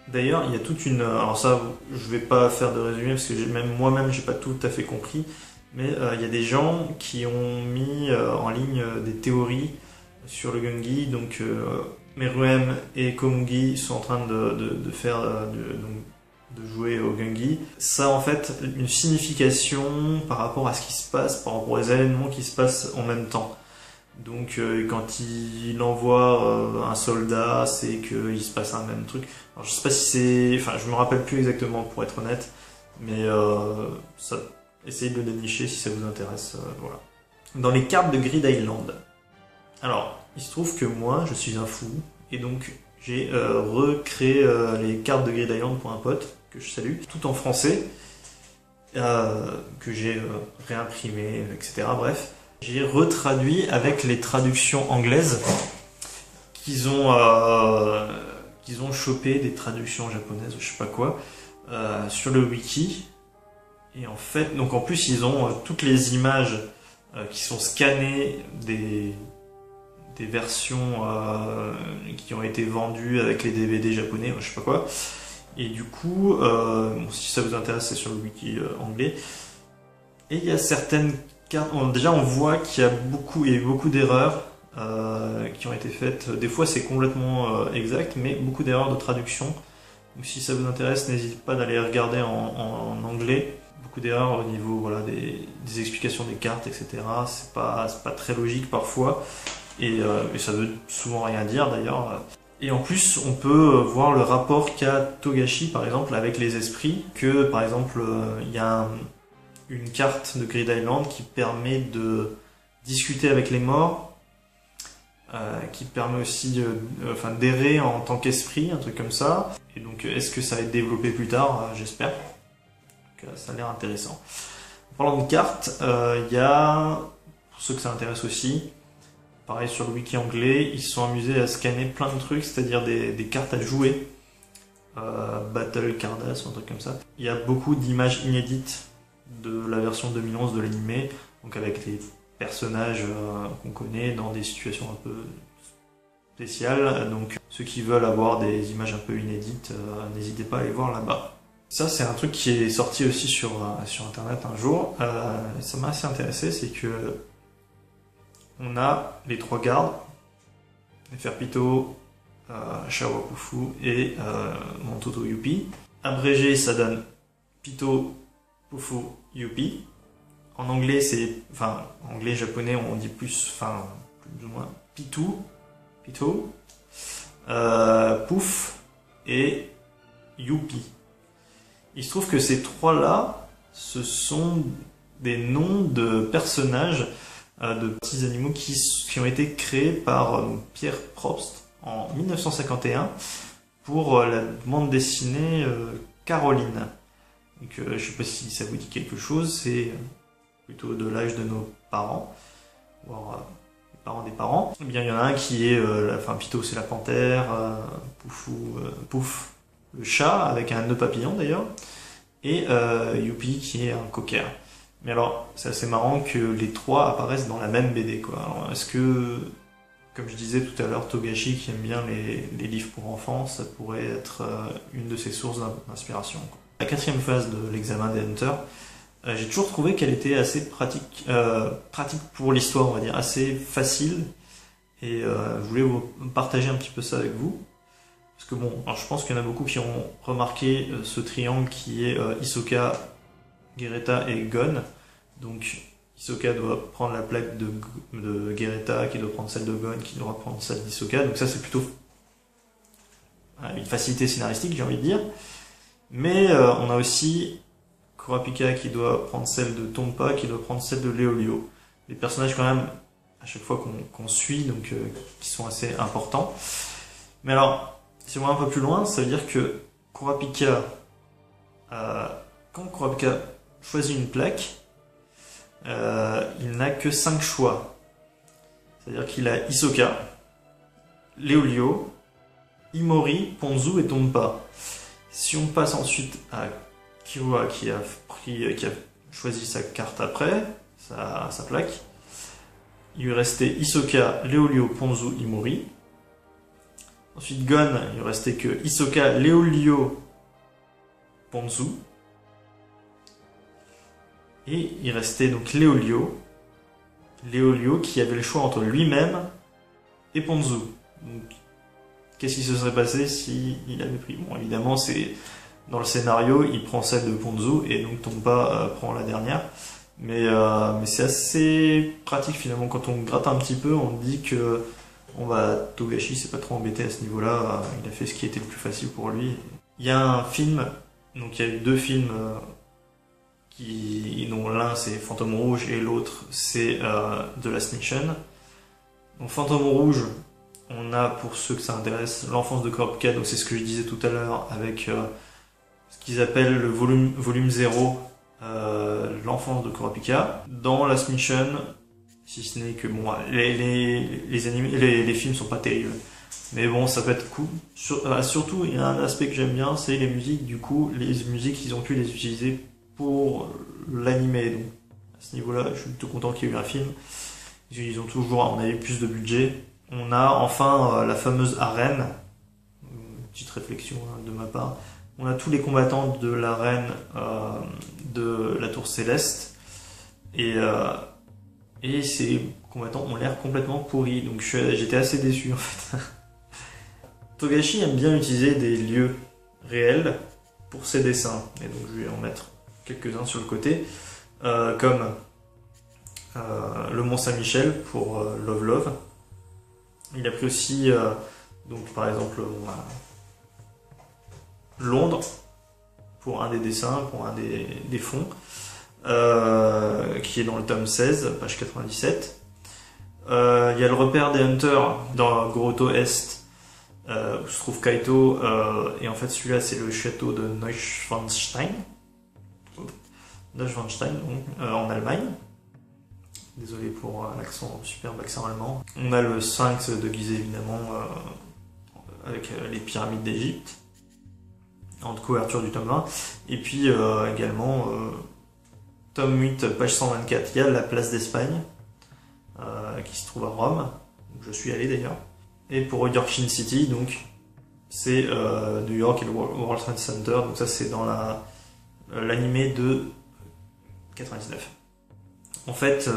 d'ailleurs, il y a toute une... Alors ça, je vais pas faire de résumé, parce que moi-même j'ai pas tout à fait compris, mais il y a des gens qui ont mis en ligne des théories sur le Gungi. Donc Meruem et Komugi sont en train de jouer au Gungi. Ça a en fait une signification par rapport à ce qui se passe, par rapport aux événements qui se passent en même temps. Donc quand il envoie un soldat, c'est qu'il se passe un même truc. Alors, je sais pas si c'est... Enfin, je me rappelle plus exactement pour être honnête, mais essayez de le dénicher si ça vous intéresse. Voilà. Dans les cartes de Grid Island. Alors, il se trouve que moi, je suis un fou, et donc j'ai recréé les cartes de Grid Island pour un pote, que je salue, tout en français, que j'ai réimprimé, etc. Bref, j'ai retraduit avec les traductions anglaises qu'ils ont chopé, des traductions japonaises ou je sais pas quoi, sur le wiki. Et en fait, donc en plus ils ont toutes les images qui sont scannées des versions qui ont été vendues avec les DVD japonais, je sais pas quoi. Et du coup, bon, si ça vous intéresse, c'est sur le wiki anglais. Et il y a certaines cartes, déjà on voit qu'il y a eu beaucoup d'erreurs qui ont été faites. Des fois c'est complètement exact, mais beaucoup d'erreurs de traduction. Donc si ça vous intéresse, n'hésitez pas d'aller regarder en anglais. Beaucoup d'erreurs au niveau, voilà, des explications des cartes, etc. C'est pas très logique parfois. Et ça veut souvent rien dire d'ailleurs. Et en plus, on peut voir le rapport qu'a Togashi, par exemple, avec les esprits. Que, par exemple, il y a une carte de Grid Island qui permet de discuter avec les morts, qui permet aussi d'errer en tant qu'esprit, un truc comme ça. Et donc, est-ce que ça va être développé plus tard? J'espère. Ça a l'air intéressant. En parlant de cartes, il y a, pour ceux que ça intéresse aussi, pareil sur le wiki anglais, ils se sont amusés à scanner plein de trucs, c'est-à-dire des cartes à jouer, Battle Cardas ou un truc comme ça. Il y a beaucoup d'images inédites de la version 2011 de l'anime, donc avec les personnages qu'on connaît dans des situations un peu spéciales. Donc ceux qui veulent avoir des images un peu inédites, n'hésitez pas à aller voir là-bas. Ça, c'est un truc qui est sorti aussi sur Internet un jour. Ça m'a assez intéressé, c'est que on a les 3 gardes, Neferpitou, Shawa Pufu et Montoto Yuppie. Abrégé, ça donne Pito, Pufu, Yuppie. En anglais, enfin, anglais, japonais, on dit plus ou moins Pitou, Pouf et Yuppie. Il se trouve que ces 3-là, ce sont des noms de personnages, de petits animaux qui ont été créés par Pierre Probst en 1951 pour la bande dessinée Caroline. Donc, je ne sais pas si ça vous dit quelque chose, c'est plutôt de l'âge de nos parents, voire les parents des parents. Eh bien, il y en a un qui est, Pito c'est la panthère, Pouf le chat, avec un nœud papillon d'ailleurs, et Yuppie qui est un cocker. Mais alors, c'est assez marrant que les 3 apparaissent dans la même BD, quoi. Alors, est-ce que, comme je disais tout à l'heure, Togashi qui aime bien les livres pour enfants, ça pourrait être une de ses sources d'inspiration, quoi. La 4e phase de l'examen des Hunters, j'ai toujours trouvé qu'elle était assez pratique pour l'histoire, on va dire, assez facile. Et je voulais vous partager un petit peu ça avec vous. Parce que bon, alors je pense qu'il y en a beaucoup qui ont remarqué ce triangle qui est Hisoka, Gereta et Gon. Donc Hisoka doit prendre la plaque de Gereta, qui doit prendre celle de Gon, qui doit prendre celle d'Hisoka. Donc ça c'est plutôt une facilité scénaristique, j'ai envie de dire. Mais on a aussi Kurapika qui doit prendre celle de Tompa, qui doit prendre celle de Leolio. Les personnages quand même, à chaque fois qu'on suit, donc qui sont assez importants. Mais alors, si on va un peu plus loin, ça veut dire que Kurapika, quand Kurapika choisit une plaque, il n'a que 5 choix. C'est-à-dire qu'il a Hisoka, Leolio, Imori, Ponzu et Tompa. Si on passe ensuite à Killua qui a choisi sa carte après, sa plaque, il lui restait Hisoka, Leolio, Ponzu, Imori. Ensuite Gon, il lui restait que Hisoka, Leolio, Ponzu. Et il restait donc Leolio qui avait le choix entre lui-même et Ponzu. Donc, qu'est-ce qui se serait passé s'il avait pris? Bon, évidemment, c'est dans le scénario, il prend celle de Ponzu et donc Tompa prend la dernière. Mais c'est assez pratique finalement. Quand on gratte un petit peu, on dit que Togashi s'est pas trop embêté à ce niveau-là. Il a fait ce qui était le plus facile pour lui. Il y a un film, donc il y a eu 2 films dont l'un c'est Fantôme Rouge et l'autre c'est The Last Mission. Donc Fantôme Rouge, on a, pour ceux que ça intéresse, l'enfance de Kurapika, donc c'est ce que je disais tout à l'heure, avec ce qu'ils appellent le volume 0, l'enfance de Kurapika. Dans Last Mission, si ce n'est que bon, les films sont pas terribles, mais bon, ça peut être cool. Surtout, il y a un aspect que j'aime bien, c'est les musiques. Du coup, les musiques, ils ont pu les utiliser pour l'animé. Donc à ce niveau-là, je suis plutôt content qu'il y ait eu un film. Ils ont toujours, à mon avis, plus de budget. On a enfin la fameuse arène, une petite réflexion de ma part. On a tous les combattants de l'arène de la Tour Céleste, et ces combattants ont l'air complètement pourris, donc j'étais assez déçu en fait. Togashi aime bien utiliser des lieux réels pour ses dessins, et donc je vais en mettre quelques-uns sur le côté, comme le Mont Saint-Michel pour Love Love. Il a pris aussi, donc par exemple, Londres pour un des dessins, pour un des fonds, qui est dans le tome 16, page 97. Il y a le repère des Hunters dans Goroto Est, où se trouve Kaito, et en fait celui-là c'est le château de Neuschwanstein, en Allemagne. Désolé pour l'accent, superbe accent allemand. On a le Sphinx de Gizeh évidemment, avec les pyramides d'Égypte, en couverture du tome 20. Et puis également, tome 8, page 124, il y a la place d'Espagne, qui se trouve à Rome, où je suis allé d'ailleurs. Et pour Yorkshire City, donc, c'est New York et le World Trade Center, donc ça c'est dans l'animé de 99. En fait,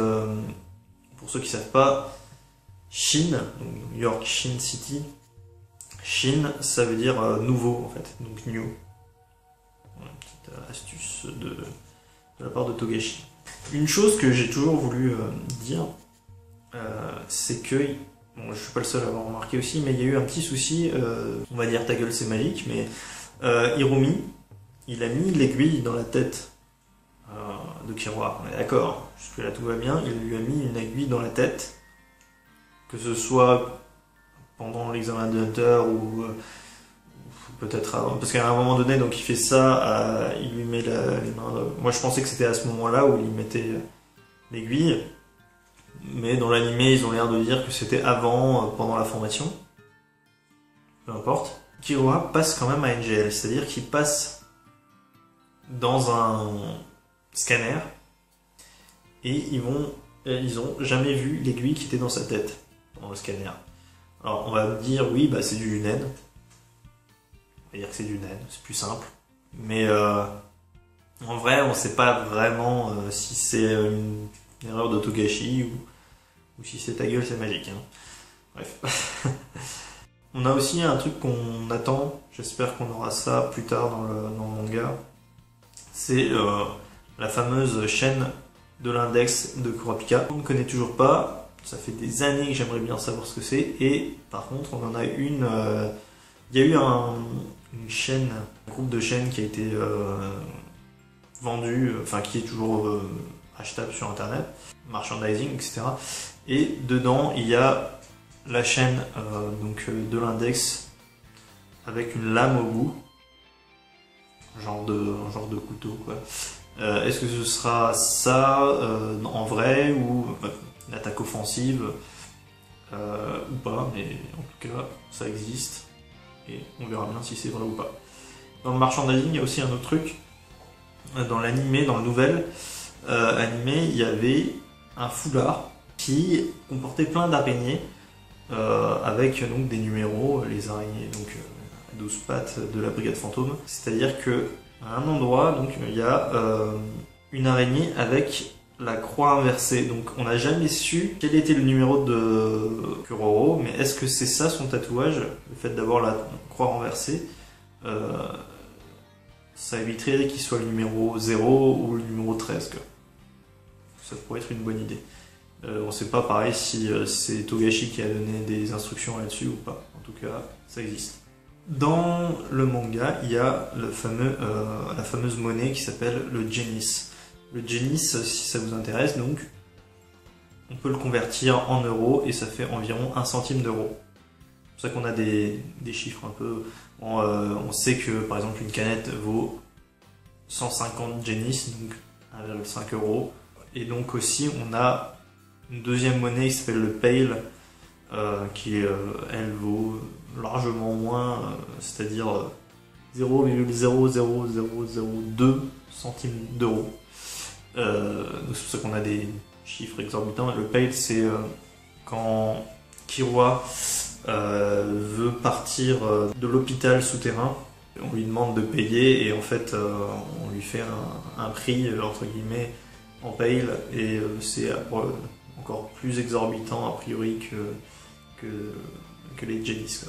pour ceux qui savent pas, Shin, donc New York Shin City, Shin ça veut dire nouveau en fait, donc new. Voilà, une petite astuce de la part de Togashi. Une chose que j'ai toujours voulu dire, c'est que, bon, je suis pas le seul à avoir remarqué aussi, mais il y a eu un petit souci, on va dire ta gueule c'est magique, mais Hirumi, il a mis l'aiguille dans la tête de Killua, on est d'accord, jusque là tout va bien, il lui a mis une aiguille dans la tête, que ce soit pendant l'examen de Hunter ou peut-être avant, parce qu'à un moment donné, donc il fait ça, il lui met les mains. Moi je pensais que c'était à ce moment-là où il mettait l'aiguille, mais dans l'animé ils ont l'air de dire que c'était avant, pendant la formation. Peu importe. Killua passe quand même à NGL, c'est-à-dire qu'il passe dans un scanner et ils ont jamais vu l'aiguille qui était dans sa tête dans le scanner. Alors on va me dire oui, bah c'est du Nen. On va dire que c'est du Nen, c'est plus simple. Mais en vrai, on sait pas vraiment si c'est une erreur de Togashi ou si c'est ta gueule, c'est magique. Hein. Bref. On a aussi un truc qu'on attend, j'espère qu'on aura ça plus tard dans le manga. C'est la fameuse chaîne de l'index de Kurapika. On ne connaît toujours pas, ça fait des années que j'aimerais bien savoir ce que c'est. Et par contre, on en a une. Il y a eu une chaîne, un groupe de chaînes qui a été vendu, enfin qui est toujours achetable sur internet, merchandising, etc. Et dedans, il y a la chaîne donc, de l'index avec une lame au bout, genre de couteau quoi. Est-ce que ce sera ça en vrai ou une attaque offensive ou pas, mais en tout cas ça existe et on verra bien si c'est vrai ou pas. Dans le merchandising, il y a aussi un autre truc. Dans l'animé, dans le nouvel animé, il y avait un foulard qui comportait plein d'araignées avec donc des numéros, les araignées donc à 12 pattes de la brigade fantôme. C'est-à-dire que à un endroit, donc il y a une araignée avec la croix inversée. Donc on n'a jamais su quel était le numéro de Kuroro, mais est-ce que c'est ça son tatouage, le fait d'avoir la croix renversée? Ça éviterait qu'il soit le numéro 0 ou le numéro 13. Quoi. Ça pourrait être une bonne idée. On ne sait pas pareil si c'est Togashi qui a donné des instructions là-dessus ou pas. En tout cas, ça existe. Dans le manga, il y a la fameuse monnaie qui s'appelle le Genis. Le Genis, si ça vous intéresse, donc, on peut le convertir en euros et ça fait environ 1 centime d'euro. C'est pour ça qu'on a des chiffres un peu... Bon, on sait que par exemple une canette vaut 150 Genis, donc 1,5 €. Et donc aussi on a une deuxième monnaie qui s'appelle le Pale, qui elle vaut largement moins, c'est-à-dire 0,00002 centimes d'euros. C'est pour ça qu'on a des chiffres exorbitants. Le Pale, c'est quand Killua veut partir de l'hôpital souterrain, on lui demande de payer et en fait on lui fait un prix entre guillemets en Pale et c'est encore plus exorbitant a priori que les Genis.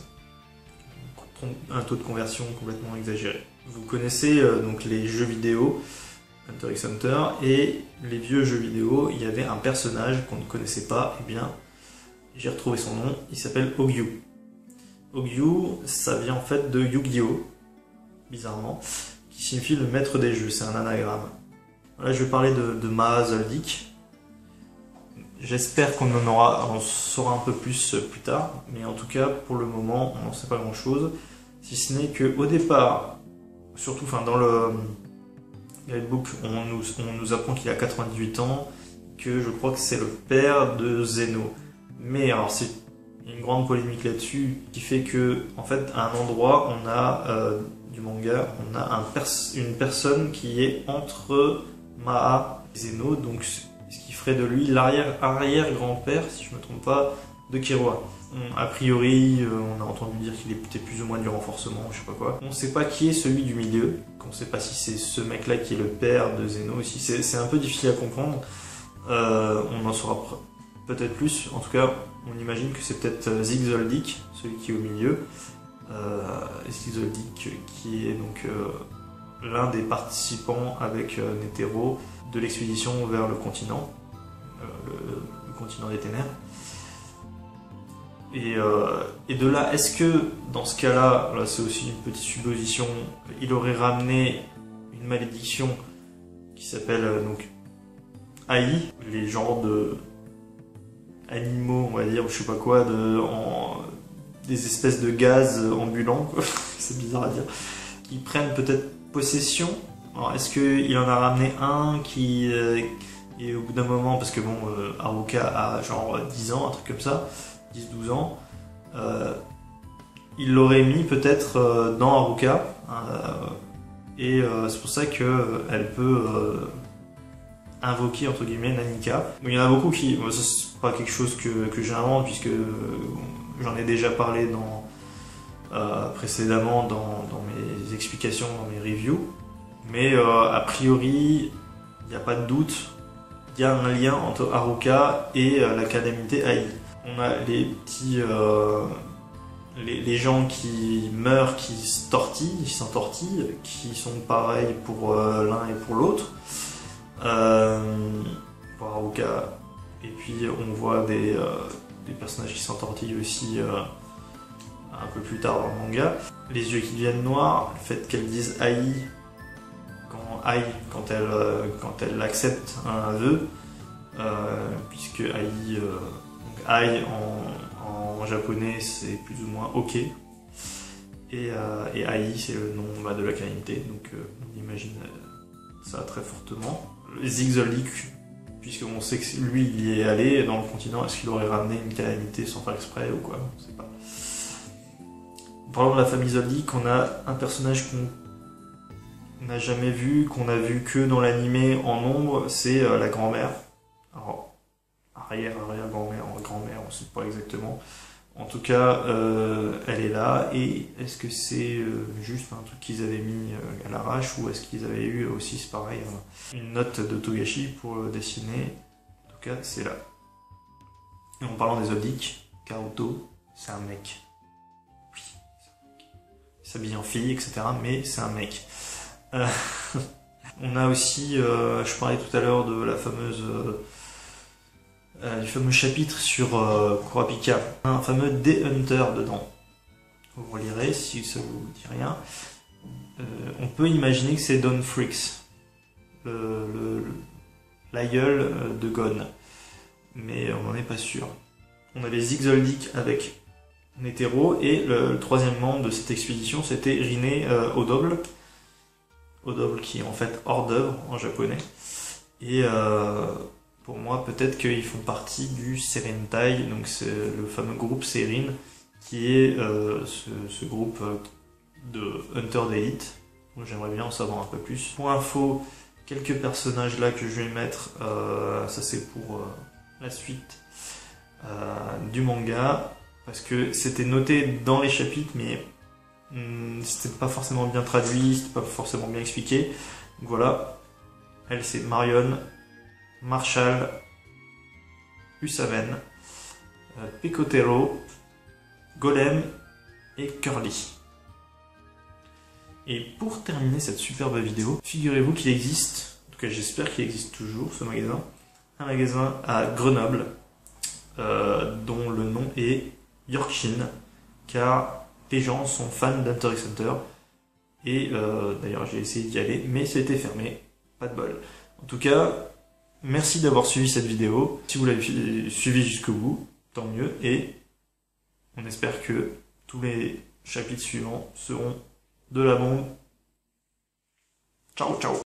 Un taux de conversion complètement exagéré. Vous connaissez donc les jeux vidéo Hunter x Hunter et les vieux jeux vidéo, il y avait un personnage qu'on ne connaissait pas, et bien j'ai retrouvé son nom, il s'appelle Ogyu. Ogyu, ça vient en fait de Yu-Gi-Oh! Bizarrement, qui signifie le maître des jeux, c'est un anagramme. Là je vais parler de Maha Zoldyck. J'espère qu'on en saura un peu plus tard, mais en tout cas pour le moment on n'en sait pas grand chose, si ce n'est qu'au départ, surtout dans le guidebook, on nous apprend qu'il a 98 ans, que je crois que c'est le père de Zeno. Mais alors c'est une grande polémique là-dessus qui fait que en fait à un endroit on a du manga, on a une personne qui est entre Maha et Zeno, donc ce qui ferait de lui l'arrière-grand-père, si je ne me trompe pas, de Killua. A priori, on a entendu dire qu'il était plus ou moins du renforcement, je sais pas quoi. On sait pas qui est celui du milieu, on sait pas si c'est ce mec-là qui est le père de Zeno aussi. C'est un peu difficile à comprendre. On en saura peut-être plus. En tout cas, on imagine que c'est peut-être Zig-Zoldyck, celui qui est au milieu. Zig-Zoldyck qui est donc l'un des participants avec Netero de l'expédition vers le continent, le continent des ténèbres. Et de là, est-ce que dans ce cas-là, là c'est aussi une petite supposition, il aurait ramené une malédiction qui s'appelle donc AI, les genres de animaux, on va dire, ou je sais pas quoi, des espèces de gaz ambulants, c'est bizarre à dire, qui prennent peut-être possession. Alors est-ce qu'il en a ramené un qui et au bout d'un moment, parce que bon, Haruka a genre 10 ans, un truc comme ça, 10-12 ans, il l'aurait mis peut-être dans Haruka, et c'est pour ça qu'elle peut invoquer entre guillemets Nanika. Il y en a beaucoup qui, ça c'est pas quelque chose que j'invente puisque j'en ai déjà parlé précédemment dans mes explications, dans mes reviews, mais a priori il n'y a pas de doute, il y a un lien entre Haruka et la calamité AI. On a les petits les gens qui meurent, qui s'entortillent, qui sont pareils pour l'un et pour l'autre. Pour Haruka. Et puis on voit des personnages qui s'entortillent aussi un peu plus tard dans le manga. Les yeux qui deviennent noirs, le fait qu'elle dise AI quand elle accepte un vœu, puisque AI en japonais c'est plus ou moins ok, et AI c'est le nom de la calamité, donc on imagine ça très fortement. Zig-Zoldyck, puisqu'on sait que lui il y est allé dans le continent, est-ce qu'il aurait ramené une calamité sans faire exprès ou quoi, on sait pas. En parlant de la famille Zoldyck, on a un personnage qu'on n'a jamais vu, qu'on a vu que dans l'animé en ombre, c'est la grand-mère. Alors, arrière-grand-mère, grand-mère, on sait pas exactement. En tout cas, elle est là, et est-ce que c'est juste un truc qu'ils avaient mis à l'arrache, ou est-ce qu'ils avaient eu aussi, c'est pareil, une note de Togashi pour dessiner. En tout cas, c'est là. Et en parlant des Zoldyck, Karuto, c'est un mec. Oui, c'est un mec. Il s'habille en fille, etc., mais c'est un mec. On a aussi, je parlais tout à l'heure de la fameuse... du fameux chapitre sur Kurapika, un fameux D-Hunter dedans. Vous relirez si ça vous dit rien. On peut imaginer que c'est Don Fricks, l'aïeul de Gon, mais on n'en est pas sûr. On avait Zig-Zoldyck avec Netero, et le troisième membre de cette expédition c'était Rinne Odoble, qui est en fait hors d'œuvre en japonais, et pour moi, peut-être qu'ils font partie du Serentai, donc c'est le fameux groupe Serin, qui est ce groupe de Hunters d'élite. J'aimerais bien en savoir un peu plus. Pour info, quelques personnages là que je vais mettre, ça c'est pour la suite du manga, parce que c'était noté dans les chapitres, mais c'était pas forcément bien traduit, c'était pas forcément bien expliqué. Donc voilà, elle c'est Marion, Marshall, Usaven, Picotero, Golem et Curly. Et pour terminer cette superbe vidéo, figurez-vous qu'il existe, en tout cas j'espère qu'il existe toujours ce magasin, un magasin à Grenoble, dont le nom est Yorkshin, car les gens sont fans d'Hunter x Hunter, et d'ailleurs j'ai essayé d'y aller, mais c'était fermé, pas de bol. En tout cas, merci d'avoir suivi cette vidéo. Si vous l'avez suivi jusqu'au bout, tant mieux. Et on espère que tous les chapitres suivants seront de la bombe. Ciao, ciao.